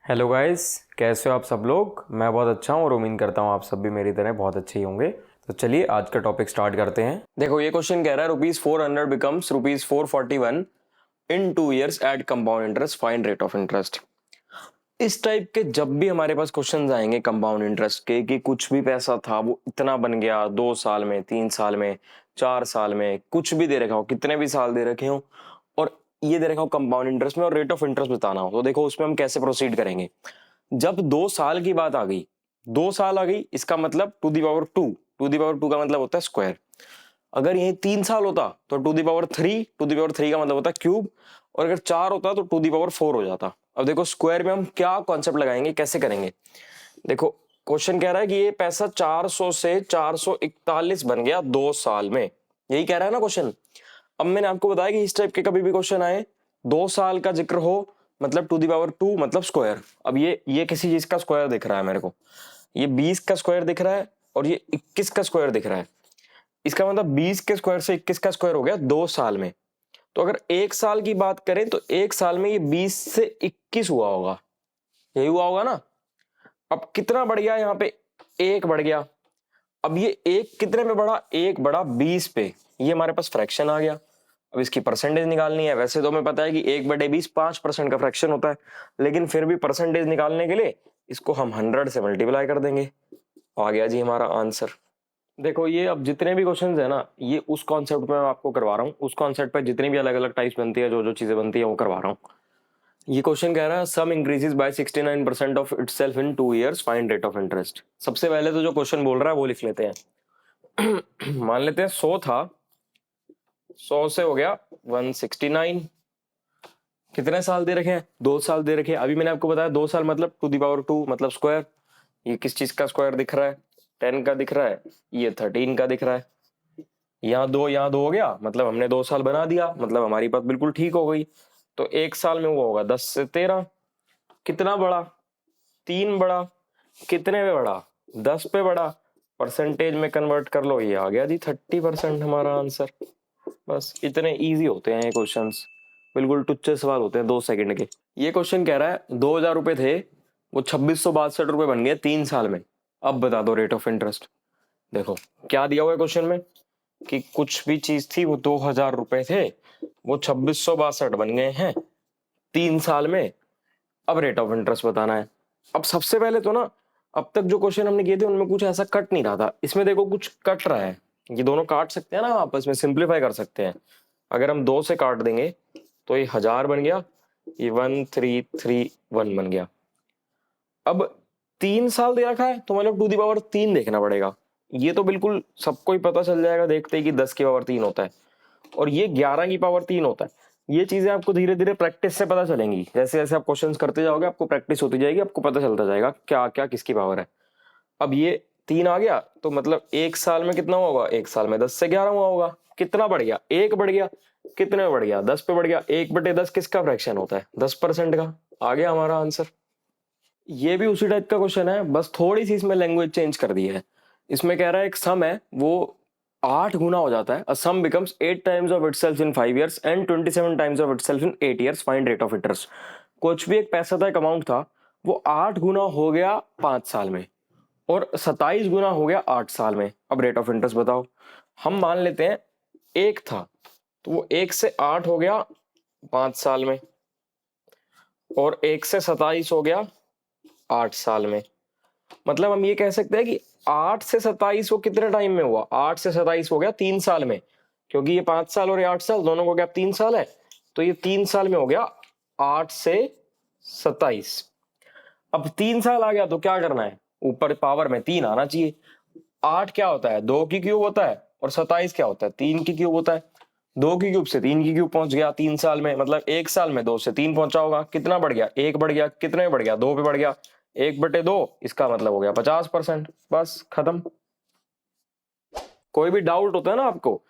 Hello guys, कैसे हो आप सब लोग। मैं बहुत अच्छा हूँ और उम्मीद करता हूँ आप सब भी मेरी तरह बहुत अच्छे ही होंगे। तो चलिए आज का टॉपिक स्टार्ट करते हैं। देखो ये क्वेश्चन कह रहा है ₹400 becomes ₹441 in 2 years at compound interest, find rate of interest. इस टाइप के जब भी हमारे पास क्वेश्चन आएंगे कंपाउंड इंटरेस्ट के कि कुछ भी पैसा था वो इतना बन गया 2 साल में, 3 साल में, 4 साल में, कुछ भी दे रखा हो, कितने भी साल दे रखे हो और ये दे रखा हो कंपाउंड इंटरेस्ट में और रेट ऑफ इंटरेस्ट बताना हो, तो देखो उसमें हम कैसे प्रोसीड करेंगे। जब 2 साल की बात आ गई, 2 साल आ गई, इसका मतलब टू दी पावर टू का मतलब होता है स्क्वायर। अगर यही 3 साल होता तो टू दी पावर थ्री का मतलब होता है क्यूब, और अगर 4 होता तो टू दी पावर 4 हो जाता। अब देखो स्क्वायर में हम क्या कॉन्सेप्ट लगाएंगे, कैसे करेंगे। देखो क्वेश्चन कह रहा है कि ये पैसा 400 से 441 बन गया 2 साल में, यही कह रहा है ना क्वेश्चन। अब मैंने आपको बताया कि इस टाइप के कभी भी क्वेश्चन आए, 2 साल का जिक्र हो मतलब टू दी पावर 2 मतलब स्क्वायर। अब ये किसी चीज का स्क्वायर दिख रहा है मेरे को, ये 20 का स्क्वायर दिख रहा है और ये 21 का स्क्वायर दिख रहा है। इसका मतलब 20 के स्क्वायर से 21 का स्क्वायर हो गया 2 साल में। तो अगर 1 साल की बात करें तो 1 साल में ये 20 से 21 हुआ होगा, यही हुआ होगा ना। अब कितना बढ़ गया यहाँ पे, एक बढ़ गया। अब ये एक कितने पे बढ़ा, एक बढ़ा 20 पे, ये हमारे पास फ्रैक्शन आ गया। अब इसकी परसेंटेज निकालनी है। वैसे तो हमें पता है कि 1/20 5% का फ्रैक्शन होता है, लेकिन फिर भी परसेंटेज निकालने के लिए इसको हम 100 से मल्टीप्लाई कर देंगे। आ गया जी हमारा आंसर। देखो ये अब जितने भी क्वेश्चंस है ना, ये उस कॉन्सेप्ट पे मैं आपको करवा रहा हूँ, उस कॉन्सेप्ट पे जितनी भी अलग अलग टाइप्स बनती है, जो जो चीजें बनती है वो करवा रहा हूँ। ये क्वेश्चन कह रहा है sum increases by 69% of itself in 2 years, find rate of interest. सबसे पहले तो जो क्वेश्चन बोल रहा है वो लिख लेते हैं। मान लेते हैं 100 था, 100 से हो गया 169। कितने साल दे रखे हैं, 2 साल दे रखे हैं। अभी मैंने आपको बताया 2 साल मतलब टू दी पावर 2 मतलब स्क्वायर। ये किस चीज का स्क्वायर दिख रहा है, 10 का दिख रहा है, ये 13 का दिख रहा है। यहाँ दो हो गया, मतलब हमने 2 साल बना दिया, मतलब हमारी बात बिल्कुल ठीक हो गई। तो 1 साल में वो होगा 10 से 13। कितना बड़ा, 3 बड़ा। कितने पे बढ़ा, 10 पे बढ़ा। परसेंटेज में कन्वर्ट कर लो, ये आ गया जी 30% हमारा आंसर। बस इतने इजी होते हैं ये क्वेश्चंस, बिल्कुल टुच्चे सवाल होते हैं 2 सेकंड के। ये क्वेश्चन कह रहा है 2,000 रुपए थे, वो 2662 रुपए बन गए 3 साल में। अब बता दो रेट ऑफ इंटरेस्ट। देखो क्या दिया हुआ है क्वेश्चन में कि कुछ भी चीज थी वो 2,000 रुपए थे, वो 2662 बन गए हैं 3 साल में। अब रेट ऑफ इंटरेस्ट बताना है। अब सबसे पहले तो ना, अब तक जो क्वेश्चन हमने किए थे उनमें कुछ ऐसा कट नहीं रहा था, इसमें देखो कुछ कट रहा है। ये दोनों काट सकते हैं ना, आपस में सिंप्लीफाई कर सकते हैं। अगर हम 2 से काट देंगे तो ये 1000 बन गया, ये 1331 बन गया। अब 3 साल दे रखा है तो मतलब टू दी पावर 3 देखना पड़ेगा। ये तो बिल्कुल सबको ही पता चल जाएगा देखते ही कि 10 की पावर 3 होता है और ये 11 की पावर 3 होता है। ये चीजें आपको धीरे धीरे प्रैक्टिस से पता चलेंगी, जैसे जैसे आप क्वेश्चंस करते जाओगे आपको प्रैक्टिस होती जाएगी, आपको पता चलता जाएगा क्या क्या किसकी पावर है। अब ये 3 आ गया तो मतलब 1 साल में कितना हुआ होगा, 1 साल में 10 से 11 हुआ होगा। कितना बढ़ गया, एक बढ़ गया। कितने में बढ़ गया, 10 पे बढ़ गया। 1/10 किसका फ्रैक्शन होता है, 10% का। आ गया हमारा आंसर। ये भी उसी टाइप का क्वेश्चन है, बस थोड़ी सी इसमें लैंग्वेज चेंज कर दी है। इसमें कह रहा है एक सम है वो 8 गुना हो जाता है। A sum becomes 8 times of itself in 5 years and 27 times of itself in 8 years, find rate of interest. कुछ भी एक पैसा था, एक अमाउंट था, वो 8 गुना हो गया 5 साल में और 27 गुना हो गया 8 साल में। अब रेट ऑफ इंटरेस्ट बताओ। हम मान लेते हैं एक था तो वो 1 से 8 हो गया 5 साल में और 1 से 27 हो गया 8 साल में। मतलब हम ये कह सकते हैं कि 8 से 27 वो कितने टाइम में हुआ, 8 से 27 हो गया 3 साल में, क्योंकि ये 5 साल और ये 8 साल दोनों को गैप 3 साल है, तो ये 3 साल में हो गया 8 से 27। अब 3 साल आ गया तो क्या करना है, ऊपर पावर में 3 आना चाहिए। 8 क्या होता है, 2 की क्यूब होता है, और 27 क्या होता है, 3 की क्यूब होता है। 2 की क्यूब से 3 की क्यूब पहुंच गया 3 साल में, मतलब 1 साल में 2 से 3 पहुंचा होगा। कितना बढ़ गया, 1 बढ़ गया। कितने में बढ़ गया, 2 पे बढ़ गया। 1/2, इसका मतलब हो गया 50%। बस खत्म। कोई भी डाउट होता है ना आपको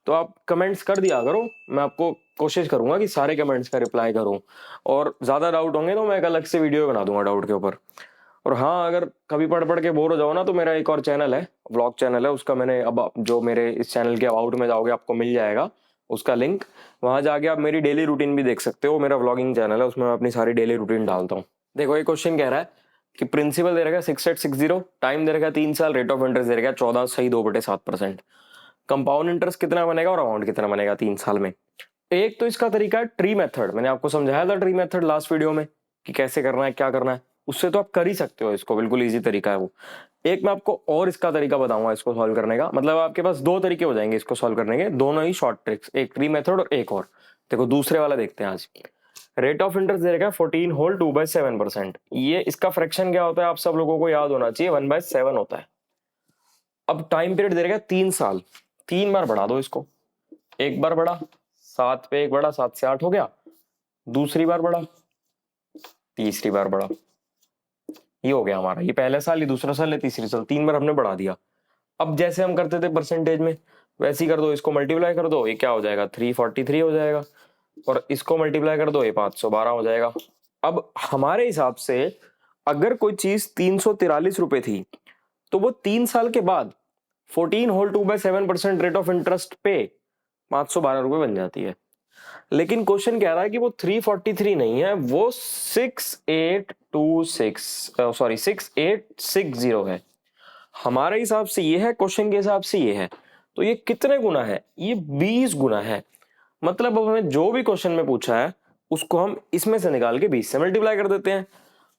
तो आप कमेंट्स कर दिया करो, मैं आपको कोशिश करूंगा कि सारे कमेंट्स का रिप्लाई करूं। और ज्यादा डाउट होंगे तो मैं एक अलग से वीडियो बना दूंगा डाउट के ऊपर। और हाँ, अगर कभी पढ़ पढ़ के बोर हो जाओ ना तो मेरा एक और चैनल है, व्लॉग चैनल है, उसका मैंने अब जो मेरे इस चैनल के अबाउट में जाओगे आपको मिल जाएगा उसका लिंक। वहां जाके आप मेरी डेली रूटीन भी देख सकते हो। मेरा व्लॉगिंग चैनल है, उसमें मैं अपनी सारी डेली रूटीन डालता हूँ, देखो ये क्वेश्चन कह रहा है कि प्रिंसिपल दे रखा है 6860, टाइम दे रखा है 3 साल, रेट ऑफ इंटरेस्ट दे रखा है 14 सही 2/7%। कंपाउंड इंटरेस्ट कितना बनेगा और अमाउंट कितना बनेगा 3 साल में। एक तो इसका तरीका है ट्री मेथड, मैंने आपको समझाया था ट्री मेथड लास्ट वीडियो में कि कैसे करना है क्या करना है, उससे तो आप कर ही सकते हो इसको, बिल्कुल इजी तरीका है वो। एक मैं आपको और इसका तरीका बताऊंगा इसको सॉल्व करने का, मतलब आपके पास 2 तरीके हो जाएंगे इसको सॉल्व करने के, दोनों ही शॉर्ट ट्रिक्स, एक ट्री मेथड और एक और। देखो दूसरे वाला देखते हैं आज। रेट ऑफ इंटरेस्ट दे रखा है 14 होल 2/7%। ये इसका फ्रैक्शन क्या होता है आप सब लोगों को याद होना चाहिए, 1/7 होता है। अब टाइम पीरियड दे रखा है 3 साल, 3 बार बढ़ा दो इसको, एक बार बढ़ा 7 पे एक बढ़ा 7 से 8 हो गया, दूसरी बार बढ़ा, तीसरी बार बढ़ा, ये हो गया हमारा, ये पहले साल, ये दूसरा साल, ये तीसरी साल, 3 बार हमने बढ़ा दिया। अब जैसे हम करते थे परसेंटेज में वैसे ही कर दो, इसको मल्टीप्लाई कर दो, ये क्या हो जाएगा 343 हो जाएगा, और इसको मल्टीप्लाई कर दो ये 512 हो जाएगा। अब हमारे हिसाब से अगर कोई चीज 343 रुपए थी तो वो 3 साल के बाद 14 होल 2/7% रेट ऑफ इंटरेस्ट पे 512 रुपए बन जाती है। लेकिन क्वेश्चन कह रहा है कि वो 343 नहीं है, वो 6860 है। हमारे हिसाब से ये है, क्वेश्चन के हिसाब से ये है, तो ये कितने गुना है, ये 20 गुना है। मतलब अब हमें जो भी क्वेश्चन में पूछा है उसको हम इसमें से निकाल के 20 से मल्टीप्लाई कर देते हैं।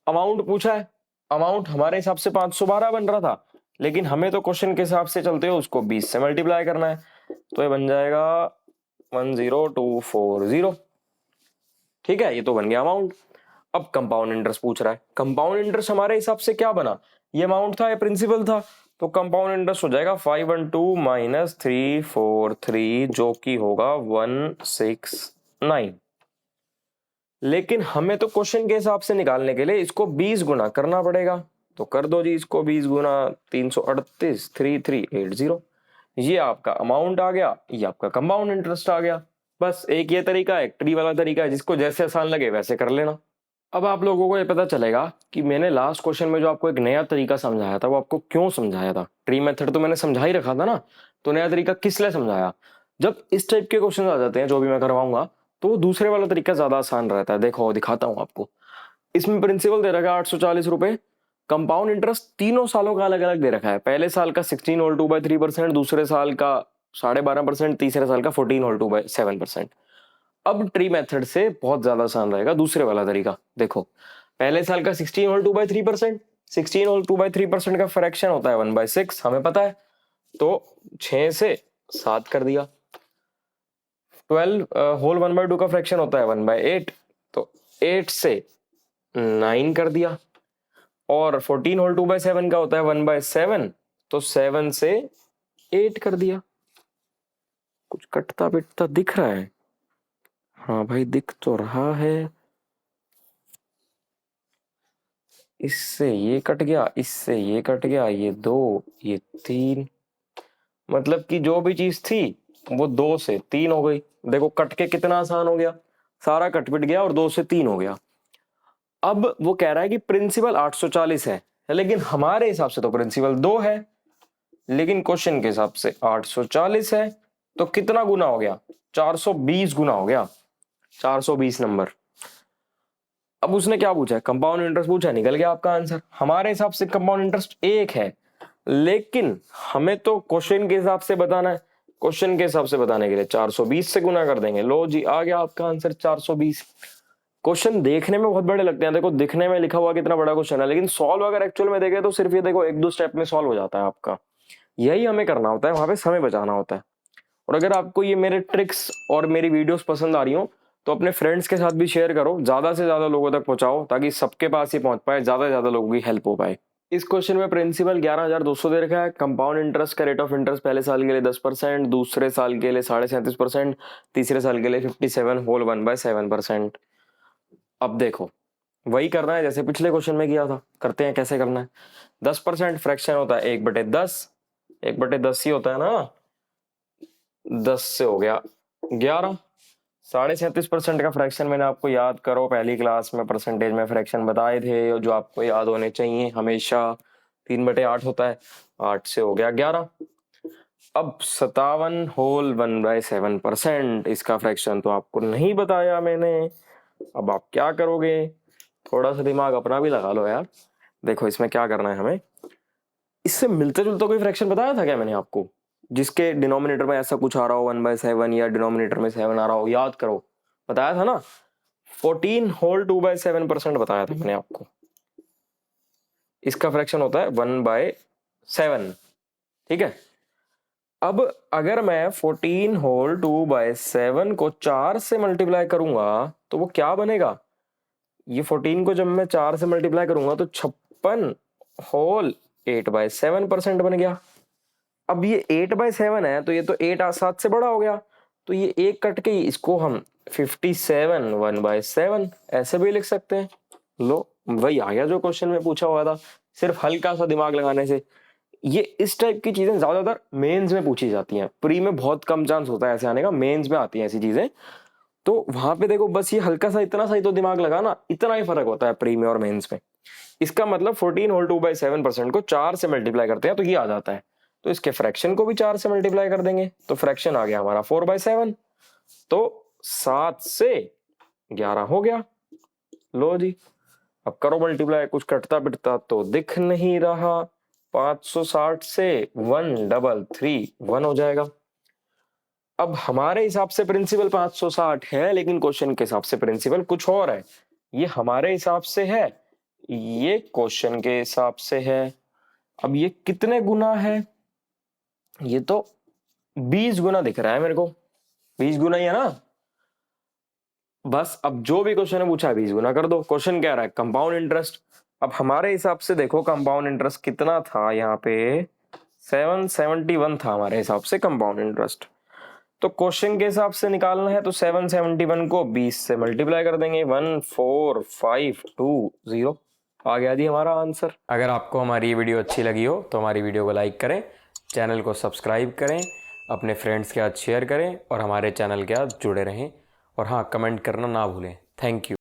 अमाउंट पूछा है, अमाउंट हमारे हिसाब से 512 बन रहा था, लेकिन हमें तो क्वेश्चन के हिसाब से चलते हो उसको 20 से मल्टीप्लाई करना है, तो ये बन जाएगा 10240। ठीक है, ये तो बन गया अमाउंट। अब कंपाउंड इंटरेस्ट पूछ रहा है, कंपाउंड इंटरेस्ट हमारे हिसाब से क्या बना, ये अमाउंट था, ये प्रिंसिपल था, तो कंपाउंड इंटरेस्ट हो जाएगा 512 माइनस 343 जो कि होगा 169। लेकिन हमें तो क्वेश्चन के हिसाब से निकालने के लिए इसको 20 गुना करना पड़ेगा, तो कर दो जी इसको 20 गुना 338 3380, ये आपका अमाउंट आ गया, ये आपका कंपाउंड इंटरेस्ट आ गया। बस एक ये तरीका है, एक ट्री वाला तरीका है, जिसको जैसे आसान लगे वैसे कर लेना। अब आप लोगों को ये पता चलेगा कि मैंने लास्ट क्वेश्चन में जो आपको एक नया तरीका समझाया था वो आपको क्यों समझाया था। ट्री मेथड तो मैंने समझा ही रखा था ना, तो नया तरीका किस लिए समझाया। जब इस टाइप के क्वेश्चन आ जाते हैं जो भी मैं करवाऊंगा, तो वो दूसरे वाला तरीका ज्यादा आसान रहता है। देखो दिखाता हूँ आपको, इसमें प्रिंसिपल दे रखा है 840 रुपए, कंपाउंड इंटरेस्ट तीनों सालों का अलग अलग दे रखा है, पहले साल का 16 होल 2/3%, दूसरे साल का 12.5%, तीसरे साल का 14 होल 2/7%। अब ट्री मेथड से बहुत ज्यादा आसान रहेगा दूसरे वाला तरीका। देखो पहले साल का 16 होल 2/3%, 16 होल 2/3% का फ्रैक्शन होता है 1/6, हमें पता है, तो 6 से 7 कर दिया। 12 होल 1/2 का फ्रैक्शन होता है 1/8, तो 8 से 9 कर दिया। और 14 होल 2/7 का होता है 1/7, तो 7 से 8 कर दिया। कुछ कटता पिटता दिख रहा है? हाँ भाई दिख तो रहा है। इससे ये कट गया, इससे ये कट गया, ये 2 ये 3, मतलब कि जो भी चीज थी वो 2 से 3 हो गई। देखो कट के कितना आसान हो गया, सारा कट पिट गया और 2 से 3 हो गया। अब वो कह रहा है कि प्रिंसिपल 840 है, लेकिन हमारे हिसाब से तो प्रिंसिपल 2 है, लेकिन क्वेश्चन के हिसाब से 840 है, तो कितना गुना हो गया, 420 गुना हो गया, 420 नंबर। अब उसने क्या पूछा है, कंपाउंड इंटरेस्ट पूछा, निकल गया आपका आंसर। हमारे हिसाब से कंपाउंड इंटरेस्ट 1 है, लेकिन हमें तो क्वेश्चन के हिसाब से बताना है, क्वेश्चन के हिसाब से बताने के लिए 420 से गुना कर देंगे। लो जी आ गया आपका आंसर 420। क्वेश्चन देखने में बहुत बड़े लगते हैं, देखो दिखने में लिखा हुआ कितना बड़ा क्वेश्चन है, लेकिन सॉल्व अगर एक्चुअल में देखे तो सिर्फ ये देखो 1-2 स्टेप में सॉल्व हो जाता है आपका। यही हमें करना होता है, वहां पे समय बचाना होता है। और अगर आपको ये मेरे ट्रिक्स और मेरी वीडियोस पसंद आ रही हो तो अपने फ्रेंड्स के साथ भी शेयर करो, ज्यादा से ज्यादा लोगों तक पहुंचाओ, ताकि सबके पास ही पहुंच पाए, ज्यादा से ज्यादा लोगों की हेल्प हो पाए। इस क्वेश्चन में प्रिंसिपल 11,200 दे रखा है, कंपाउंड इंटरेस्ट का रेट ऑफ इंटरेस्ट पहले साल के लिए 10%, दूसरे साल के लिए 37.5%, तीसरे साल के लिए 57 होल 1/7%। अब देखो वही करना है जैसे पिछले क्वेश्चन में किया था, करते हैं कैसे करना है। 10% फ्रैक्शन होता है 1/10, 1/10 ही होता है ना, 10 से हो गया 11। 37.5% का फ्रैक्शन मैंने आपको याद करो पहली क्लास में परसेंटेज में फ्रैक्शन बताए थे, जो आपको याद होने चाहिए हमेशा। 3/8 होता है, 8 से हो गया 11। अब 57 होल 1/7%, इसका फ्रैक्शन तो आपको नहीं बताया मैंने। अब आप क्या करोगे, थोड़ा सा दिमाग अपना भी लगा लो यार। देखो इसमें क्या करना है हमें, इससे मिलता जुलता कोई फ्रैक्शन बताया था क्या मैंने आपको, जिसके डिनोमिनेटर में ऐसा कुछ आ रहा हो 1/7 या डिनोमिनेटर में 7 आ रहा हो, याद करो, बताया था ना। 14 होल 2/7% बताया था मैंने आपको, इसका फ्रैक्शन होता है 1/7। ठीक है, अब अगर मैं 14 होल 2/7 को 4 से मल्टीप्लाई करूंगा तो वो क्या बनेगा, ये 14 को जब मैं 4 से मल्टीप्लाई करूंगा तो 56 होल 8/7% बन गया। अब ये 8/7 है तो ये तो 8 7 से बड़ा हो गया, तो ये एक कट के इसको हम 57 1/7 ऐसे भी लिख सकते हैं। लो वही आ गया जो क्वेश्चन में पूछा हुआ था, सिर्फ हल्का सा दिमाग लगाने से। ये इस टाइप की चीजें ज्यादातर मेंस में पूछी जाती हैं, प्री में बहुत कम चांस होता है ऐसे आने का, मेंस में आती हैं ऐसी चीजें। तो वहां पे देखो बस ये हल्का सा इतना सा ही तो दिमाग लगाना, इतना ही फर्क होता है प्री में और मेंस में। इसका मतलब 14 होल 2/7% को 4 से मल्टीप्लाई करते हैं तो ये आ जाता है, तो इसके फ्रैक्शन को भी 4 से मल्टीप्लाई कर देंगे तो फ्रैक्शन आ गया हमारा 4/7। तो 7 से 11 हो गया। लो जी, अब करो मल्टीप्लाई, कुछ कटता पिटता तो दिख नहीं रहा। 560 से 1331 हो जाएगा। अब हमारे हिसाब से प्रिंसिपल 560 है, लेकिन क्वेश्चन के हिसाब से प्रिंसिपल कुछ और है। ये हमारे हिसाब से है, ये क्वेश्चन के हिसाब से है। अब ये कितने गुना है, ये तो 20 गुना दिख रहा है मेरे को, 20 गुना ही है ना। बस अब जो भी क्वेश्चन है पूछा है 20 गुना कर दो। क्वेश्चन क्या रहा है, कंपाउंड इंटरेस्ट। अब हमारे हिसाब से देखो कंपाउंड इंटरेस्ट कितना था, यहाँ पे 771 था हमारे हिसाब से कंपाउंड इंटरेस्ट। तो क्वेश्चन के हिसाब से निकालना है तो 771 को 20 से मल्टीप्लाई कर देंगे, 14520 आ गया जी हमारा आंसर। अगर आपको हमारी ये वीडियो अच्छी लगी हो तो हमारी वीडियो को लाइक करें, चैनल को सब्सक्राइब करें, अपने फ्रेंड्स के साथ शेयर करें और हमारे चैनल के साथ जुड़े रहें। और हाँ, कमेंट करना ना भूलें। Thank you.